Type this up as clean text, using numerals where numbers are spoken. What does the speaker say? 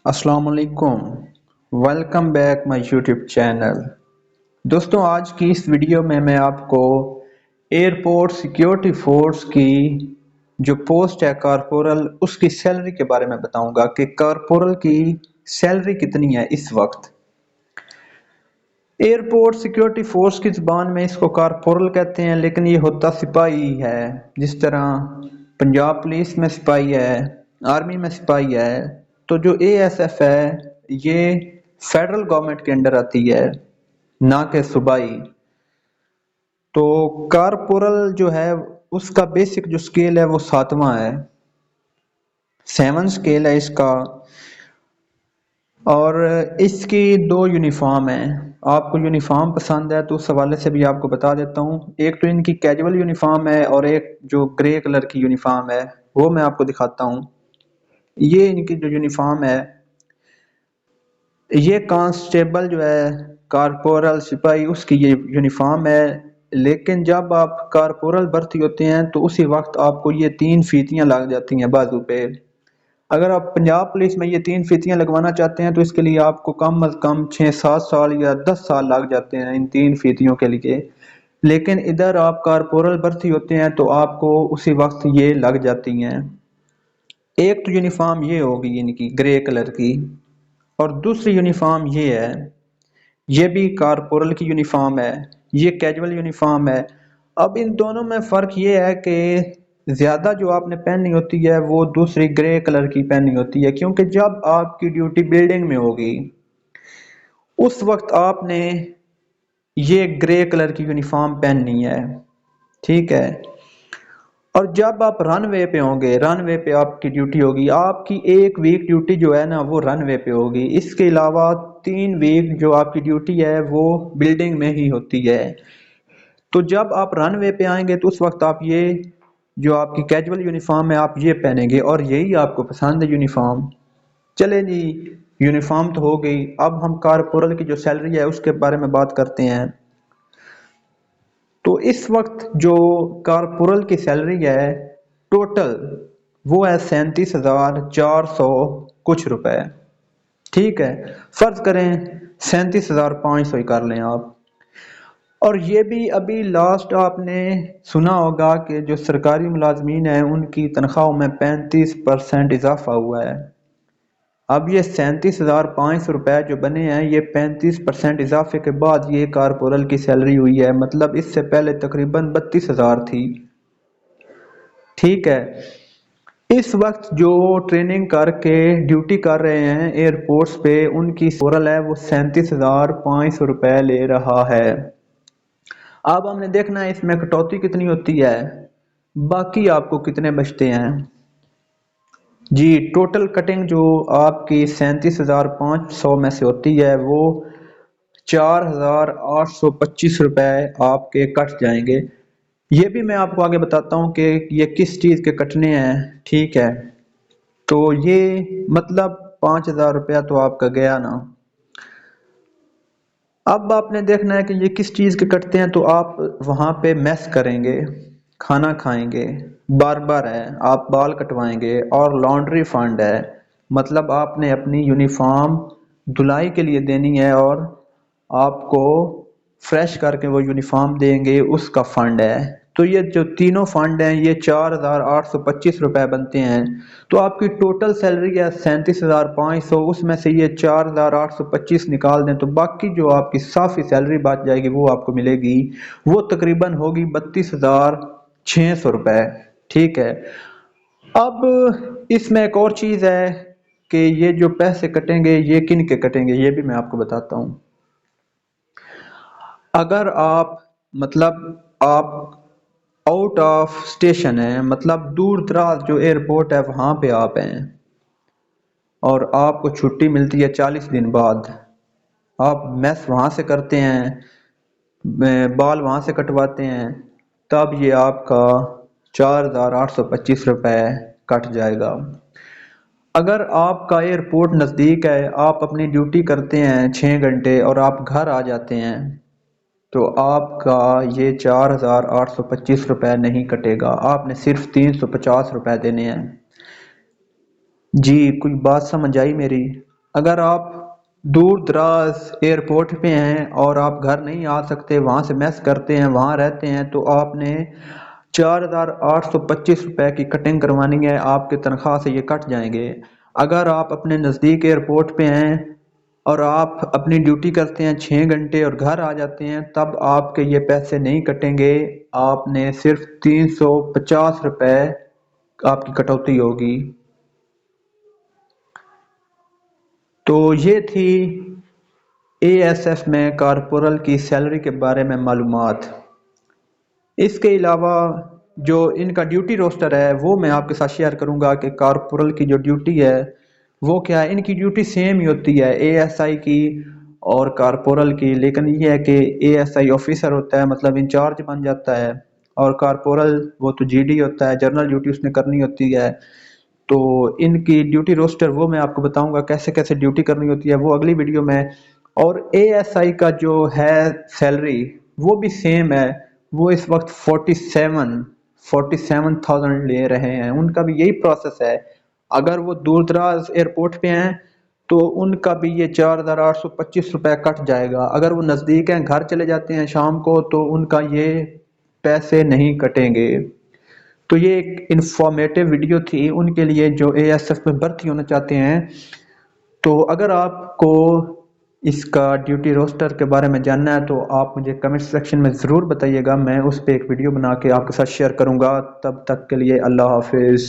السلام علیکم، welcome back my YouTube channel. دوستوں، آج کی اس ویڈیو میں آپ کو ایئرپورٹ سیکیورٹی فورس کی جو پوسٹ ہے کارپورل، اس کی سیلری کے بارے میں بتاؤں گا کہ کارپورل کی سیلری کتنی ہے اس وقت۔ ایئرپورٹ سیکیورٹی فورس کی زبان میں اس کو کارپورل کہتے ہیں، لیکن یہ ہوتا سپاہی ہے۔ جس طرح پنجاب پولیس میں سپاہی ہے، آرمی میں سپاہی ہے، تو جو اے ایس ایف ہے یہ فیڈرل گورنمنٹ کے انڈر آتی ہے، نہ کہ صوبائی۔ تو کارپورل جو ہے اس کا بیسک جو سکیل ہے وہ 7واں ہے، 7 سکیل ہے اس کا، اور اس کی 2 یونیفارم ہیں۔ آپ کو یونیفارم پسند ہے تو اس حوالے سے بھی آپ کو بتا دیتا ہوں۔ ایک تو ان کی کیجول یونیفارم ہے اور ایک جو گرے کلر کی یونیفارم ہے وہ میں آپ کو دکھاتا ہوں۔ یہ ان کی جو یونیفارم ہے، یہ کانسٹیبل جو ہے کارپورل سپاہی اس کی یہ یونیفارم ہے، لیکن جب آپ کارپورل بھرتی ہوتے ہیں تو اسی وقت آپ کو یہ 3 فیتیاں لگ جاتی ہیں بازو پہ۔ اگر آپ پنجاب پولیس میں یہ 3 فیتیاں لگوانا چاہتے ہیں تو اس کے لیے آپ کو کم از کم 6-7 سال یا 10 سال لگ جاتے ہیں ان 3 فیتیوں کے لیے، لیکن ادھر آپ کارپورل بھرتی ہوتے ہیں تو آپ کو اسی وقت یہ لگ جاتی ہیں۔ ایک تو یونیفارم یہ ہوگی ان کی گرے کلر کی، اور دوسری یونیفارم یہ ہے، یہ بھی کارپورل کی یونیفارم ہے، یہ کیجول یونیفارم ہے۔ اب ان دونوں میں فرق یہ ہے کہ زیادہ جو آپ نے پہننی ہوتی ہے وہ دوسری گرے کلر کی پہننی ہوتی ہے، کیونکہ جب آپ کی ڈیوٹی بلڈنگ میں ہوگی اس وقت آپ نے یہ گرے کلر کی یونیفارم پہننی ہے، ٹھیک ہے۔ اور جب آپ رن وے پہ ہوں گے، رن وے پہ آپ کی ڈیوٹی ہوگی، آپ کی 1 ویک ڈیوٹی جو ہے نا وہ رن وے پہ ہوگی، اس کے علاوہ 3 ویک جو آپ کی ڈیوٹی ہے وہ بلڈنگ میں ہی ہوتی ہے۔ تو جب آپ رن وے پہ آئیں گے تو اس وقت آپ یہ جو آپ کی کیجول یونیفارم ہے آپ یہ پہنیں گے، اور یہی آپ کو پسند ہے یونیفارم۔ چلے جی، یونیفارم تو ہو گئی، اب ہم کارپورل کی جو سیلری ہے اس کے بارے میں بات کرتے ہیں۔ تو اس وقت جو کارپورل کی سیلری ہے ٹوٹل وہ ہے 37,400 کچھ روپے، ٹھیک ہے۔ فرض کریں 37,500 ہی کر لیں آپ۔ اور یہ بھی ابھی لاسٹ آپ نے سنا ہوگا کہ جو سرکاری ملازمین ہیں ان کی تنخواہوں میں 35% اضافہ ہوا ہے۔ اب یہ 37,500 روپے جو بنے ہیں یہ 35% اضافے کے بعد یہ کارپورل کی سیلری ہوئی ہے، مطلب اس سے پہلے تقریباً 32,000 تھی، ٹھیک ہے۔ اس وقت جو ٹریننگ کر کے ڈیوٹی کر رہے ہیں ایئرپورٹس پہ ان کی کارپورل ہے وہ 37,500 روپے لے رہا ہے۔ اب ہم نے دیکھنا ہے اس میں کٹوتی کتنی ہوتی ہے، باقی آپ کو کتنے بچتے ہیں۔ جی، ٹوٹل کٹنگ جو آپ کی 37,500 میں سے ہوتی ہے وہ 4,825 روپے آپ کے کٹ جائیں گے۔ یہ بھی میں آپ کو آگے بتاتا ہوں کہ یہ کس چیز کے کٹنے ہیں، ٹھیک ہے۔ تو یہ مطلب 5,000 روپیہ تو آپ کا گیا نا۔ اب آپ نے دیکھنا ہے کہ یہ کس چیز کے کٹتے ہیں، تو آپ وہاں پہ میس کریں گے، کھانا کھائیں گے، باربر ہے آپ بال کٹوائیں گے، اور لانڈری فنڈ ہے، مطلب آپ نے اپنی یونیفارم دھلائی کے لیے دینی ہے اور آپ کو فریش کر کے وہ یونیفارم دیں گے، اس کا فنڈ ہے۔ تو یہ جو تینوں فنڈ ہیں یہ 4,825 روپے بنتے ہیں۔ تو آپ کی ٹوٹل سیلری ہے 37,500، اس میں سے یہ 4,825 نکال دیں تو باقی جو آپ کی صافی سیلری بچ جائے گی وہ آپ کو ملے گی، وہ تقریباً ہوگی 32,600 روپے، ٹھیک ہے۔ اب اس میں ایک اور چیز ہے کہ یہ جو پیسے کٹیں گے یہ کن کے کٹیں گے، یہ بھی میں آپ کو بتاتا ہوں۔ اگر آپ مطلب آپ آؤٹ آف اسٹیشن ہیں، مطلب دور دراز جو ایئرپورٹ ہے وہاں پہ آپ ہیں اور آپ کو چھٹی ملتی ہے 40 دن بعد، آپ میس وہاں سے کرتے ہیں، بال وہاں سے کٹواتے ہیں، تب یہ آپ کا 4,825 روپے کٹ جائے گا۔ اگر آپ کا ایئرپورٹ نزدیک ہے، آپ اپنی ڈیوٹی کرتے ہیں 6 گھنٹے اور آپ گھر آ جاتے ہیں تو آپ کا یہ 4,825 روپے نہیں کٹے گا، آپ نے صرف 350 روپے دینے ہیں۔ جی، کوئی بات سمجھ آئی میری؟ اگر آپ دور دراز ایئرپورٹ پہ ہیں اور آپ گھر نہیں آ سکتے، وہاں سے میس کرتے ہیں، وہاں رہتے ہیں، تو آپ نے 4825 روپے کی کٹنگ کروانی ہے، آپ کی تنخواہ سے یہ کٹ جائیں گے۔ اگر آپ اپنے نزدیک ایئرپورٹ پہ ہیں اور آپ اپنی ڈیوٹی کرتے ہیں 6 گھنٹے اور گھر آ جاتے ہیں، تب آپ کے یہ پیسے نہیں کٹیں گے، آپ نے صرف 350 روپے آپ کی کٹوتی ہوگی۔ تو یہ تھی اے ایس ایف میں کارپورل کی سیلری کے بارے میں معلومات۔ اس کے علاوہ جو ان کا ڈیوٹی روسٹر ہے وہ میں آپ کے ساتھ شیئر کروں گا کہ کارپورل کی جو ڈیوٹی ہے وہ کیا ہے۔ ان کی ڈیوٹی سیم ہی ہوتی ہے اے ایس آئی کی اور کارپورل کی، لیکن یہ ہے کہ اے ایس آئی آفیسر ہوتا ہے، مطلب انچارج بن جاتا ہے، اور کارپورل وہ تو جی ڈی ہوتا ہے، جنرل ڈیوٹی اس نے کرنی ہوتی ہے۔ تو ان کی ڈیوٹی روسٹر وہ میں آپ کو بتاؤں گا کیسے کیسے ڈیوٹی کرنی ہوتی ہے، وہ اگلی ویڈیو میں۔ اور اے ایس آئی کا جو ہے سیلری وہ بھی سیم ہے، وہ اس وقت 47,000 لے رہے ہیں، ان کا بھی یہی پروسیس ہے۔ اگر وہ دور دراز ایئرپورٹ پہ ہیں تو ان کا بھی یہ 4825 روپے کٹ جائے گا۔ اگر وہ نزدیک ہیں، گھر چلے جاتے ہیں شام کو، تو ان کا یہ پیسے نہیں کٹیں گے۔ تو یہ ایک انفارمیٹو ویڈیو تھی ان کے لیے جو اے ایس ایف میں بھرتی ہونا چاہتے ہیں۔ تو اگر آپ کو اس کا ڈیوٹی روسٹر کے بارے میں جاننا ہے تو آپ مجھے کمنٹ سیکشن میں ضرور بتائیے گا، میں اس پہ ایک ویڈیو بنا کے آپ کے ساتھ شیئر کروں گا۔ تب تک کے لیے اللہ حافظ۔